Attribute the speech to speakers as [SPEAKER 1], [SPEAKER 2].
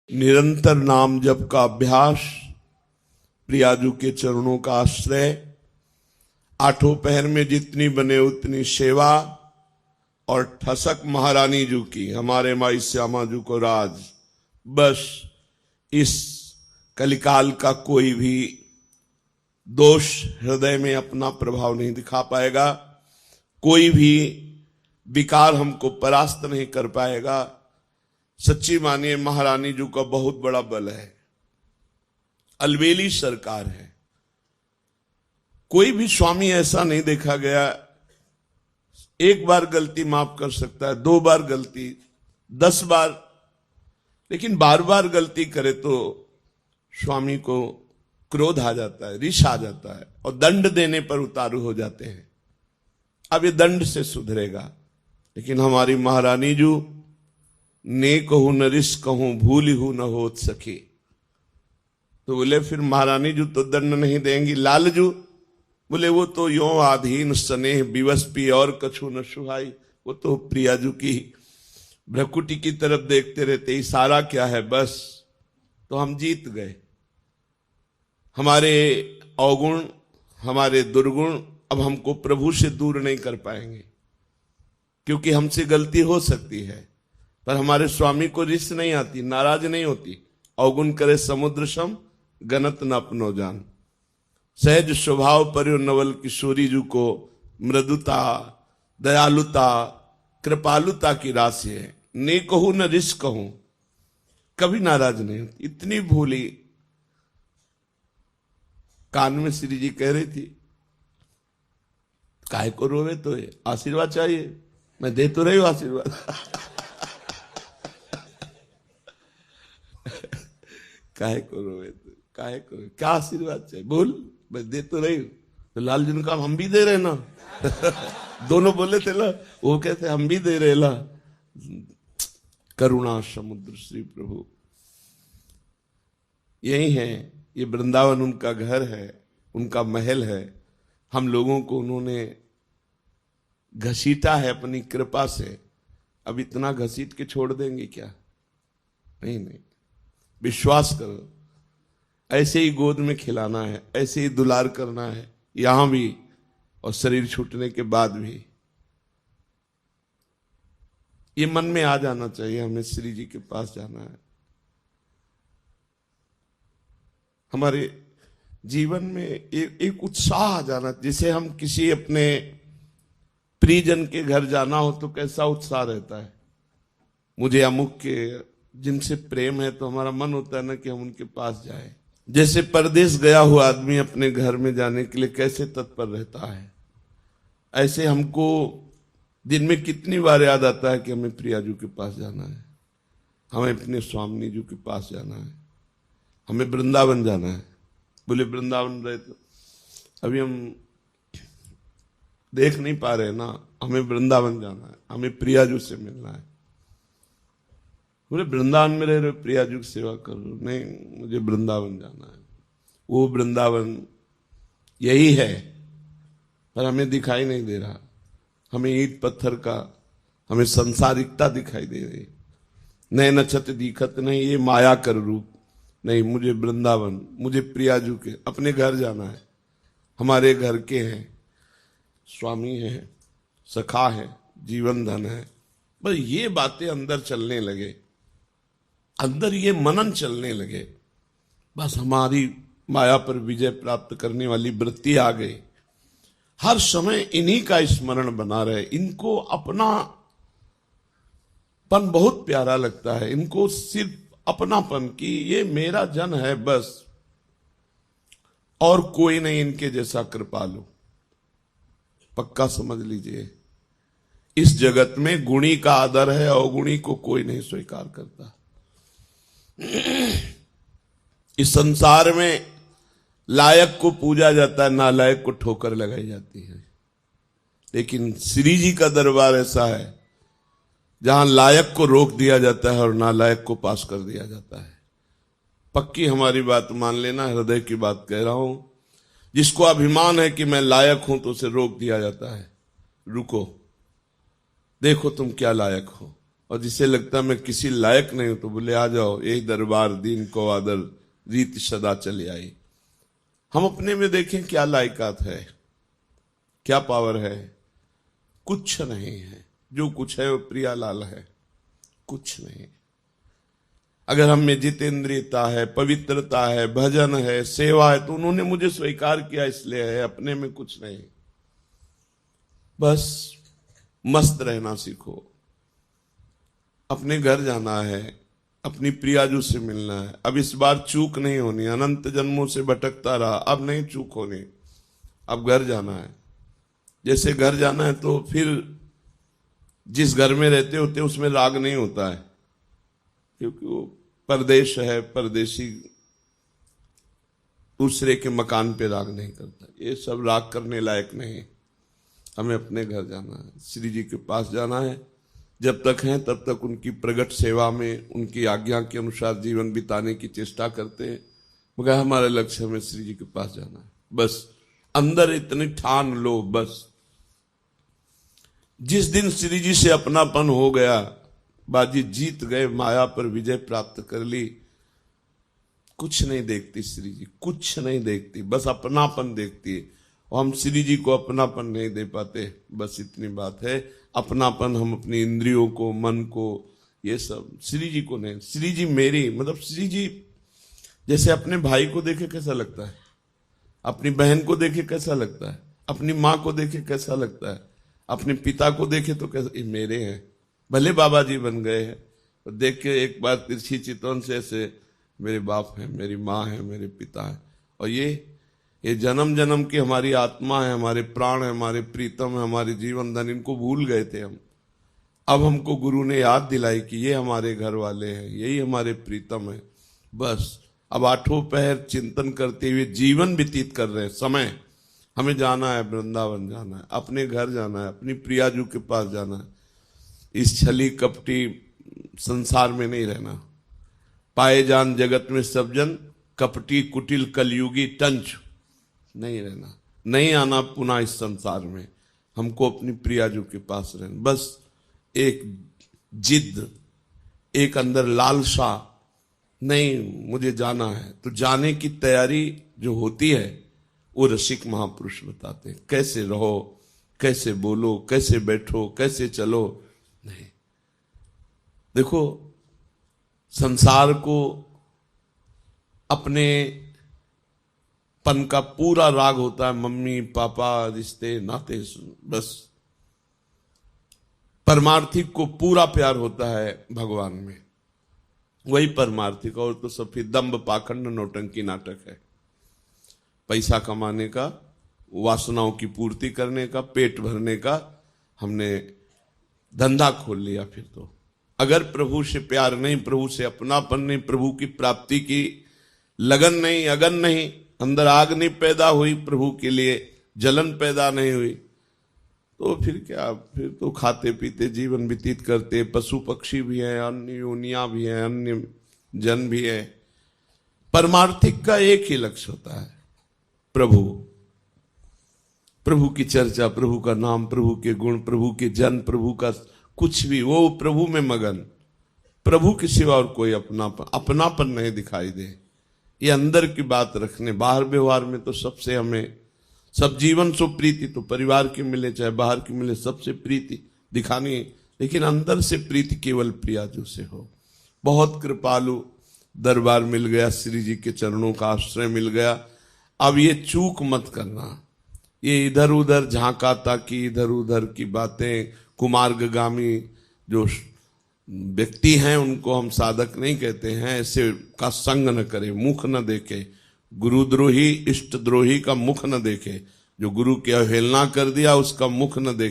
[SPEAKER 1] निरंतर नाम जप का अभ्यास, प्रियाजू के चरणों का आश्रय, आठों पहर में जितनी बने उतनी सेवा और ठसक महारानी जू की, हमारे माई श्यामा जू को राज। बस इस कलिकाल का कोई भी दोष हृदय में अपना प्रभाव नहीं दिखा पाएगा, कोई भी विकार हमको परास्त नहीं कर पाएगा। सच्ची मानिए महारानी जू का बहुत बड़ा बल है, अलबेली सरकार है। कोई भी स्वामी ऐसा नहीं देखा गया, एक बार गलती माफ कर सकता है, 2 बार गलती, 10 बार, लेकिन बार बार गलती करे तो स्वामी को क्रोध आ जाता है, रिश आ जाता है और दंड देने पर उतारू हो जाते हैं। अब ये दंड से सुधरेगा, लेकिन हमारी महारानी जू ने कहूं न रिश कहूं भूल हूं न होत सके, तो बोले फिर महारानी जू तो दंड नहीं देंगी। लालजू बोले वो तो यो आधीन स्नेह विवश पी और कछु न सुहाई, वो तो प्रियाजू की भ्रकुटी की तरफ देखते रहते, इशारा क्या है बस, तो हम जीत गए। हमारे अवगुण, हमारे दुर्गुण अब हमको प्रभु से दूर नहीं कर पाएंगे, क्योंकि हमसे गलती हो सकती है पर हमारे स्वामी को रिस नहीं आती, नाराज नहीं होती। अवगुण करे समुद्र सम गनत न अपनो जान। सहज स्वभाव पर नवल किशोरी जू को मृदुता, दयालुता, कृपालुता की राशि है। ने कहूं न रिस कहूं, कभी नाराज नहीं होती, इतनी भूली। कान में श्री जी कह रही थी, काहे को रोवे, तो आशीर्वाद चाहिए, मैं दे तो रही हूं आशीर्वाद। काहे को रोवे, तो काहे को, क्या आशीर्वाद चाहिए बोल, मैं दे तो रही हूं। तो लाल जी ने कहा हम भी दे रहे ना। दोनों बोले थे ना, वो कहते हम भी दे रहे ला। करुणा समुद्र श्री प्रभु यही है, ये वृंदावन उनका घर है, उनका महल है। हम लोगों को उन्होंने घसीटा है अपनी कृपा से। अब इतना घसीट के छोड़ देंगे क्या? नहीं नहीं, विश्वास करो, ऐसे ही गोद में खिलाना है, ऐसे ही दुलार करना है, यहां भी और शरीर छूटने के बाद भी। ये मन में आ जाना चाहिए, हमें श्री जी के पास जाना है। हमारे जीवन में एक उत्साह आ जाना, जिसे हम किसी अपने प्रियजन के घर जाना हो तो कैसा उत्साह रहता है। मुझे अमुक के जिनसे प्रेम है तो हमारा मन होता है ना कि हम उनके पास जाएं। जैसे परदेश गया हुआ आदमी अपने घर में जाने के लिए कैसे तत्पर रहता है, ऐसे हमको दिन में कितनी बार याद आता है कि हमें प्रियाजू के पास जाना है, हमें अपने स्वामी जी के पास जाना है, हमें वृंदावन जाना है। बोले वृंदावन रहे तो अभी हम देख नहीं पा रहे ना, हमें वृंदावन जाना है, हमें प्रियाजू से मिलना है। बोले वृंदावन में रह रहे प्रियाजू की सेवा करो, नहीं मुझे वृंदावन जाना है। वो वृंदावन यही है पर हमें दिखाई नहीं दे रहा, हमें ईंट पत्थर का, हमें संसारिकता दिखाई दे रही। नए नक्षत्र दिखत नहीं, ये माया कर रूप नहीं। मुझे वृंदावन, मुझे प्रियाजू के अपने घर जाना है। हमारे घर के हैं, स्वामी है, सखा है, जीवन धन है। बस ये बातें अंदर चलने लगे, अंदर ये मनन चलने लगे, बस हमारी माया पर विजय प्राप्त करने वाली वृत्ति आ गई। हर समय इन्हीं का स्मरण बना रहे। इनको अपनापन बहुत प्यारा लगता है, इनको सिर्फ अपनापन की, ये मेरा जन है बस, और कोई नहीं इनके जैसा कृपालु। पक्का समझ लीजिए, इस जगत में गुणी का आदर है, अवगुणी को कोई नहीं स्वीकार करता। इस संसार में लायक को पूजा जाता है, नालायक को ठोकर लगाई जाती है। लेकिन श्री जी का दरबार ऐसा है जहां लायक को रोक दिया जाता है और नालायक को पास कर दिया जाता है। पक्की हमारी बात मान लेना, हृदय की बात कह रहा हूं। जिसको अभिमान है कि मैं लायक हूं तो उसे रोक दिया जाता है, रुको, देखो तुम क्या लायक हो। और जिसे लगता मैं किसी लायक नहीं हूं तो बोले आ जाओ, यही दरबार दीन को आदर रीत सदा चली आई। हम अपने में देखें क्या लायकात है, क्या पावर है। कुछ नहीं है, जो कुछ है वो प्रियालाल है, कुछ नहीं। अगर हम में जितेंद्रियता है, पवित्रता है, भजन है, सेवा है, तो उन्होंने मुझे स्वीकार किया इसलिए है, अपने में कुछ नहीं। बस मस्त रहना सीखो। अपने घर जाना है, अपनी प्रियाजू से मिलना है। अब इस बार चूक नहीं होनी, अनंत जन्मों से भटकता रहा, अब नहीं चूक होनी, अब घर जाना है। जैसे घर जाना है तो फिर जिस घर में रहते होते उसमें राग नहीं होता है, क्योंकि वो परदेश है, परदेशी दूसरे के मकान पे राग नहीं करता। ये सब राग करने लायक नहीं। हमें अपने घर जाना है, श्री जी के पास जाना है। जब तक हैं तब तक उनकी प्रगट सेवा में, उनकी आज्ञा के अनुसार जीवन बिताने की चेष्टा करते हैं, मगर हमारा लक्ष्य हमें श्री जी के पास जाना है। बस अंदर इतनी ठान लो, बस जिस दिन श्री जी से अपनापन हो गया, बाजी जीत गए, माया पर विजय प्राप्त कर ली। कुछ नहीं देखती श्री जी, कुछ नहीं देखती, बस अपनापन देखती है। और हम श्री जी को अपनापन नहीं दे पाते, बस इतनी बात है। अपनापन हम अपनी इंद्रियों को, मन को, ये सब, श्री जी को नहीं। श्री जी मेरी, मतलब श्री जी जैसे अपने भाई को देखे कैसा लगता है, अपनी बहन को देखे कैसा लगता है, अपनी माँ को देखे कैसा लगता है, अपने पिता को देखे तो कैसा, ये मेरे हैं। भले बाबा जी बन गए हैं, तो देख के एक बार तिरछी चितवन से ऐसे मेरे बाप हैं, मेरी माँ है, मेरे पिता है। और ये जन्म जन्म की हमारी आत्मा है, हमारे प्राण है, हमारे प्रीतम है, हमारे जीवन धन, इनको भूल गए थे हम। अब हमको गुरु ने याद दिलाई कि ये हमारे घर वाले हैं, यही हमारे प्रीतम है। बस अब आठों पहर चिंतन करते हुए जीवन व्यतीत कर रहे हैं। समय हमें जाना है, वृंदावन जाना है, अपने घर जाना है, अपनी प्रियाजू के पास जाना है। इस छली कपटी संसार में नहीं रहना। पाए जान जगत में सब जन, कपटी कुटिल कलयुगी टंच नहीं रहना, नहीं आना पुनः इस संसार में। हमको अपनी प्रियाजू के पास रहना। बस एक जिद, एक अंदर लालसा, नहीं मुझे जाना है, तो जाने की तैयारी जो होती है वो रसिक महापुरुष बताते हैं। कैसे रहो, कैसे बोलो, कैसे बैठो, कैसे चलो। नहीं, देखो संसार को अपने पन का पूरा राग होता है, मम्मी पापा, रिश्ते नाते, बस परमार्थिक को पूरा प्यार होता है भगवान में, वही परमार्थिक। और तो सब फिर दंभ पाखंड नौटंकी नाटक है। पैसा कमाने का, वासनाओं की पूर्ति करने का, पेट भरने का हमने धंधा खोल लिया। फिर तो अगर प्रभु से प्यार नहीं, प्रभु से अपनापन नहीं, प्रभु की प्राप्ति की लगन नहीं, अगन नहीं, अंदर आग नहीं पैदा हुई, प्रभु के लिए जलन पैदा नहीं हुई, तो फिर क्या, फिर तो खाते पीते जीवन व्यतीत करते। पशु पक्षी भी है, अन्य योनियां भी है, अन्य जन भी है। परमार्थिक का एक ही लक्ष्य होता है, प्रभु, प्रभु की चर्चा, प्रभु का नाम, प्रभु के गुण, प्रभु के जन, प्रभु का कुछ भी, वो प्रभु में मगन। प्रभु के सिवा और कोई अपनापन नहीं दिखाई दे। ये अंदर की बात रखने, बाहर व्यवहार में तो सबसे हमें, सब जीवन सो प्रीति, तो परिवार की मिले चाहे बाहर की मिले, सबसे प्रीति दिखानी है, लेकिन अंदर से प्रीति केवल प्रियाजू से हो। बहुत कृपालु दरबार मिल गया, श्री जी के चरणों का आश्रय मिल गया। अब ये चूक मत करना, ये इधर उधर झांकाता की, इधर उधर की बातें, कुमार्गामी जो व्यक्ति हैं उनको हम साधक नहीं कहते हैं, ऐसे का संग न करे, मुख न देखे। गुरुद्रोही, इष्ट द्रोही का मुख न देखे। जो गुरु की अवहेलना कर दिया उसका मुख न देखे।